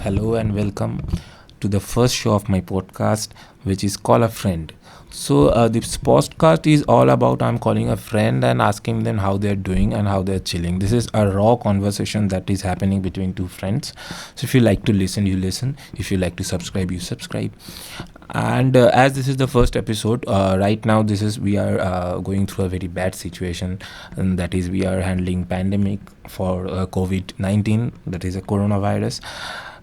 Hello and welcome to the first show of my podcast, which is Call a Friend. This podcast is all about I'm calling a friend and asking them how they're doing and how they're chilling. This is a raw conversation that is happening between two friends. So if you like to listen, you listen. If you like to subscribe, you subscribe. And as this is the first episode, right now we are going through a very bad situation, and that is we are handling pandemic for COVID-19, that is a coronavirus.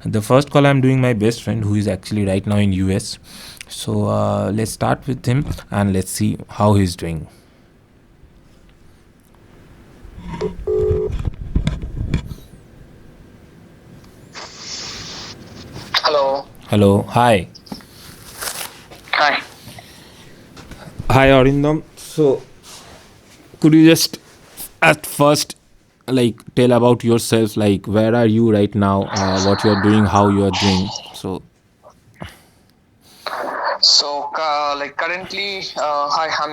The first call I'm doing my best friend who is actually right now in US. So let's start with him and let's see how he's doing. Hello. Hello, hi. Hi. Hi Arindam. So could you just at first tell about yourself, like where are you right now, what you're doing, how you are doing? So Currently, hi, I'm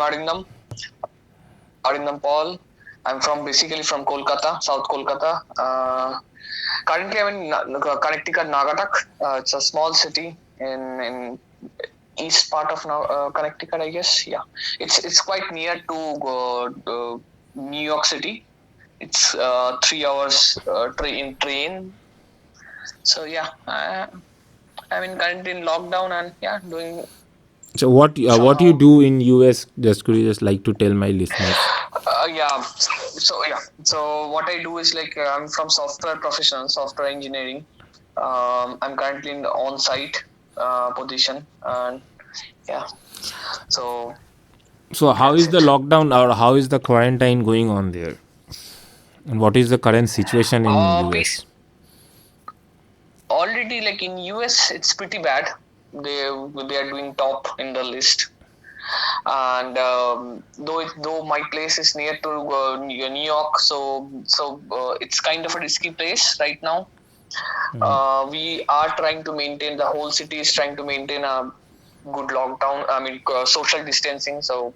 Arindam Paul. I'm basically from Kolkata, South Kolkata. Currently, I'm in Connecticut, Nagatak. It's a small city in east part of Connecticut, I guess. Yeah, it's quite near to New York City. It's 3 hours in train. So yeah, I'm currently in lockdown and yeah, doing. so what you do in US? Just could you just like to tell my listeners? Yeah. So what I do is I'm from software profession, software engineering. I'm currently in the on-site position, and yeah. So So how that's is the it. lockdown or how is the quarantine going on there? And what is the current situation in US? Already in US, it's pretty bad. They are doing top in the list, and though my place is near to New York, so it's kind of a risky place right now. We are trying to maintain, the whole city is trying to maintain a good lockdown, social distancing. So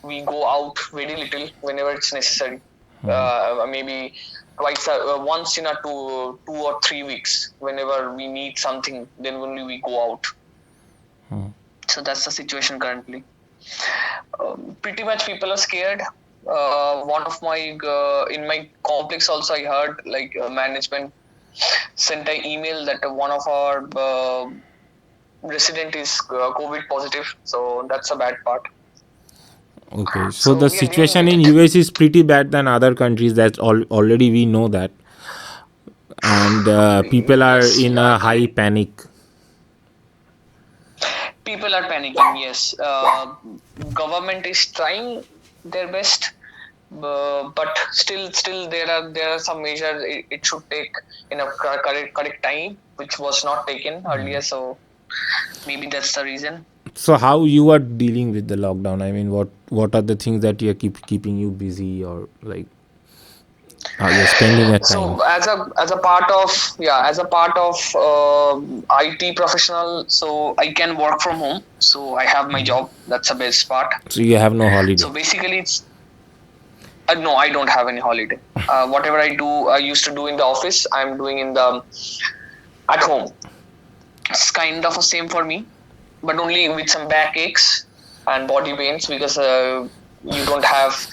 we go out very little whenever it's necessary. Maybe once in a 2 or 3 weeks, whenever we need something, then only we go out. So that's the situation currently. Pretty much people are scared. One of my in my complex also, I heard management sent an email that one of our resident is COVID positive. So that's a bad part. Okay, so So the we are dealing situation with in it. US is pretty bad than other countries. That's already we know that, and people are Yes, in yeah. a high panic. People are panicking. Yes, government is trying their best, but still there are some measures it should take in a correct time, which was not taken earlier. So maybe that's the reason. So how you are dealing with the lockdown? I mean, what are the things that you keeping you busy, or like how you're spending your time? So as a part of IT professional, so I can work from home. So I have my job. That's the best part. So you have no So holiday. basically, it's no, I don't have any holiday. Whatever I used to do in the office, I'm doing at home. It's kind of the same for me, but only with some back aches and body pains, because you don't have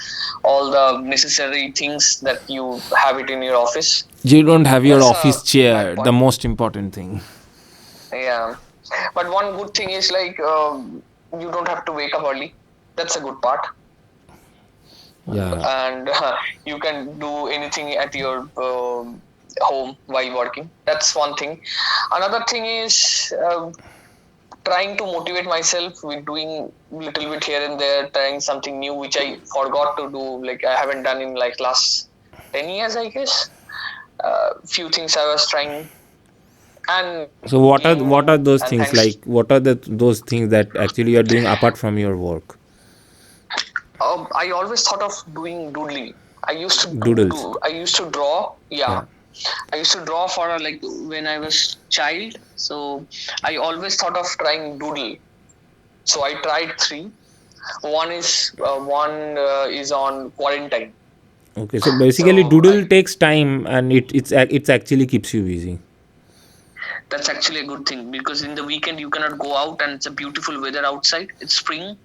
all the necessary things that you have it in your office. You don't have your That's office a bad chair, the point. most important thing. Yeah, but one good thing is you don't have to wake up early. That's a good part, Yeah. and you can do anything at your home while working. That's one thing. Another thing is trying to motivate myself with doing little bit here and there, trying something new which I forgot to do. Like I haven't done in last 10 years, I guess. Few things I was trying, and So what are gaming, those and things thanks. like? What are those things that actually you're doing apart from your work? I always thought of doing doodling. I used to Doodles. do. I used to draw. Yeah, Yeah. I used to draw for when I was child. So I always thought of trying doodle. So I tried three. One is on quarantine. Okay. So basically, So doodle takes time, and it's actually keeps you busy. That's actually a good thing, because in the weekend you cannot go out and it's a beautiful weather outside. It's spring,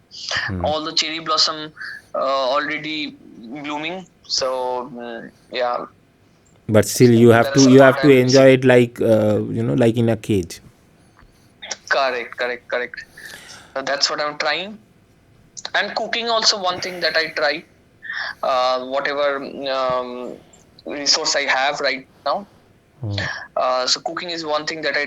Hmm. all the cherry blossom already blooming. So yeah, But still, that's the you part have to I'm enjoy missing. it like like in a cage. Correct, correct, correct. So that's what I'm trying. And cooking also one thing that I try. Whatever resource I have right now. Hmm. So cooking is one thing that I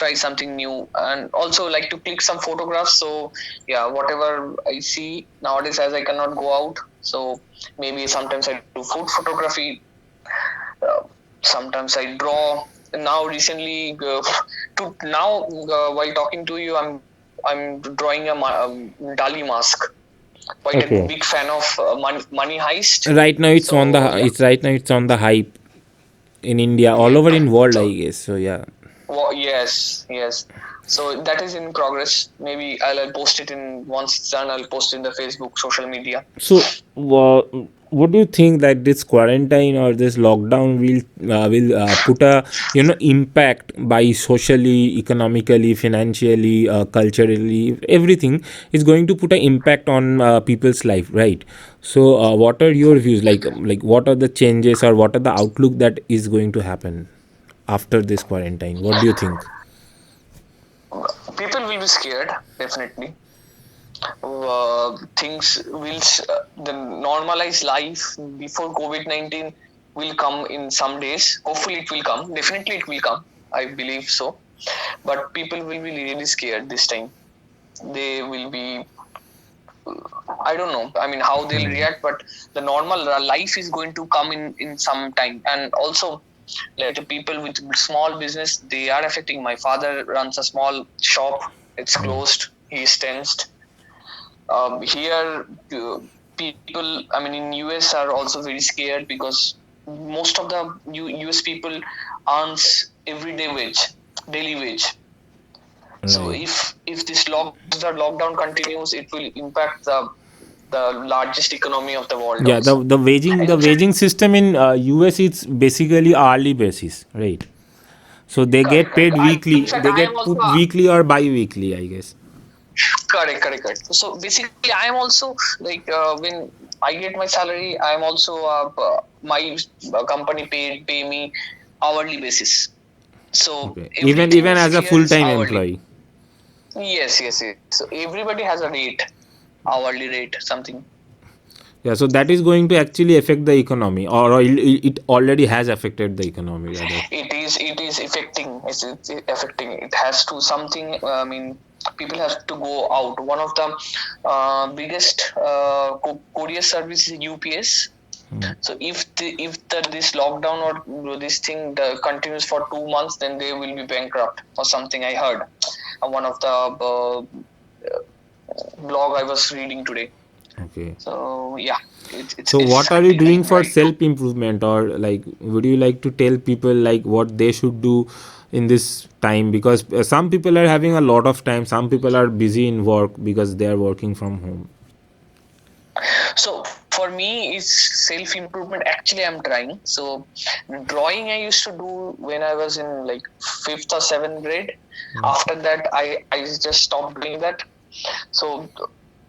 try something new, and also like to click some photographs. So yeah, whatever I see nowadays, as I cannot go out, so maybe sometimes I do food photography, uh, sometimes I draw. Now recently, to now while talking to you, I'm drawing a Dali mask. Quite a Okay. big fan of Money Heist. Right now, So yeah, it's on the hype in India, all yeah. over in world, I So guess. So yeah. yes, yes. So that is in progress. Maybe I'll post it in once it's done. I'll post in the Facebook social media. So, what do you think that this quarantine or this lockdown will put a impact by socially, economically, financially, culturally, everything is going to put an impact on people's life, right? So, what are your views? Like what are the changes or what are the outlook that is going to happen after this quarantine? What do you think? People will be scared, definitely. Things will the normalized life before COVID-19 will come in some days. Hopefully, it will come. Definitely, it will come. I believe so. But people will be really scared this time. They will be, I don't know. I mean, how they'll Hmm. react, but the normal life is going to come in some time. And also, like the people with small business, they are affecting. My father runs a small shop. It's Hmm. closed. He's tensed. Here, people, I mean, in US are also very scared, because most of the US people earns everyday wage, daily wage. So Right. if this lockdown continues, it will impact the largest economy of the world Yeah, also. the In fact, waging system in US it's basically hourly basis, right? So they correct, get correct. paid In weekly. fact, They I am get also put weekly or bi-weekly, I guess. correct, correct, correct. So basically, I am also like when I get my salary, I am also my company pay me hourly basis. So Okay. everything Even is as a here is full-time hourly. employee. Yes, yes, yes. So everybody has a rate, hourly rate, something. Yeah, so that is going to actually affect the economy, or it already has affected the economy rather. It is affecting. It's affecting. It has to something. I mean, people have to go out. One of the biggest courier service is UPS. Hmm. So if this lockdown or this thing continues for 2 months, then they will be bankrupt or something. I heard one of the blog I was reading today. Okay. So yeah, it's So it's what are you doing happening for right now. self improvement, or like would you like to tell people like what they should do in this time? Because some people are having a lot of time, some people are busy in work because they are working from home. So for me, it's self improvement. Actually, I'm trying. So drawing I used to do when I was in like fifth or seventh grade. After that, I just stopped doing that. So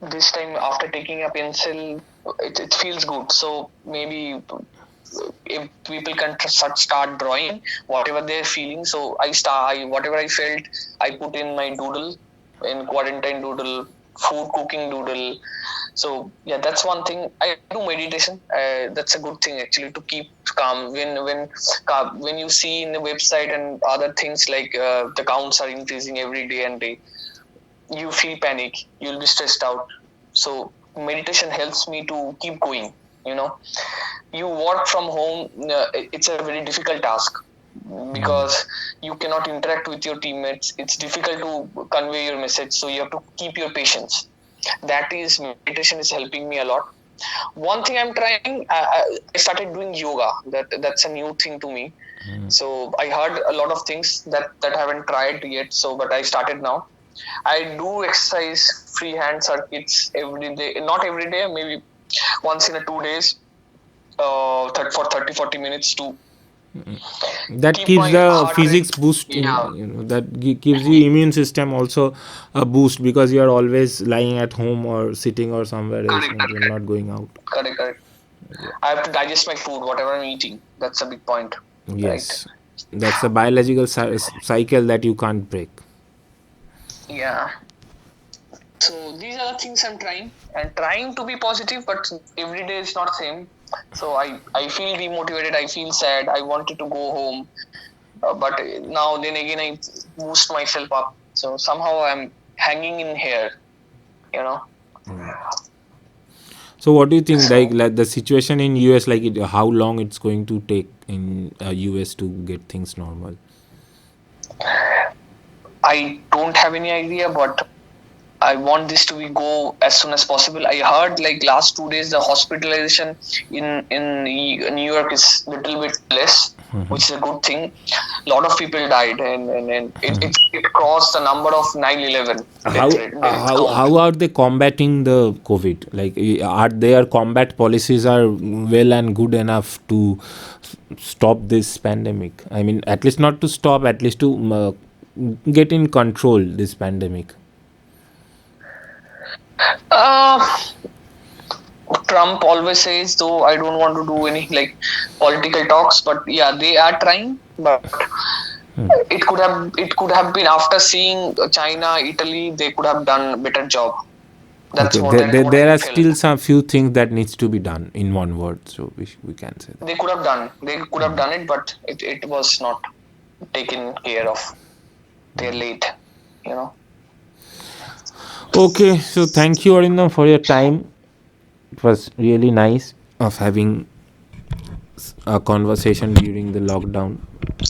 this time, after taking a pencil, it feels good. So maybe if people can start drawing whatever they're feeling. So whatever I felt, I put in my doodle, in quarantine doodle, food cooking doodle. So yeah, that's one thing. I do meditation. That's a good thing actually, to keep calm when you see in the website and other things, like the counts are increasing every day and day, you feel panic, you'll be stressed out. So meditation helps me to keep going. You know, you work from home, it's a very difficult task, Hmm. because you cannot interact with your teammates. It's difficult to convey your message, so you have to keep your patience. That is, meditation is helping me a lot. One thing I'm trying, I started doing yoga. That's a new thing to me. So I heard a lot of things that I haven't tried yet, so but I started now. I do exercise free hand circuits every day, not every day, maybe once in a 2 days, for 30 40 minutes to That keep keeps my the heart rate. physics boost in, Yeah, that gives you immune system also a boost, because you are always lying at home or sitting or somewhere else, correct, and you're correct, not going out. correct, correct. Yeah. I have to digest my food, whatever I'm eating. That's a big point, right? Yes, that's a biological cycle that you can't break. Yeah. So these are the things I'm trying and trying to be positive, but every day is not same. So I feel demotivated. I feel sad. I wanted to go home, but now then again I boost myself up. So somehow I'm hanging in here, you know. So what do you think, So like the situation in US, like how long it's going to take in US to get things normal? I don't have any idea, but I want this to be go as soon as possible. I heard like last 2 days the hospitalization in New York is little bit less, which is a good thing. A lot of people died, and it crossed the number of 9/11 death how rate, death how count. how are they combating the COVID? Like, are their combat policies are well and good enough to stop this pandemic? I mean, at least not to stop, at least to get in control this pandemic. Uh, Trump always says, though I don't want to do any like political talks, but yeah, they are trying. But it could have been after seeing China, Italy, they could have done a better job. That's Okay, what I there are feel. still some few things that needs to be done in one word, so we can say that. They could have done it, but it was not taken care of. They're late, you know. Okay, so thank you, Arindam, for your time. It was really nice of having a conversation during the lockdown.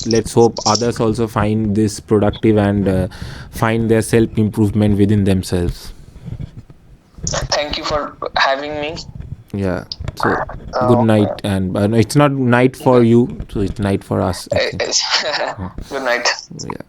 Let's hope others also find this productive and find their self improvement within themselves. Thank you for having me. Yeah. So good Uh, night, and no, it's not night for you, so it's night for us, I think. good night. Yeah.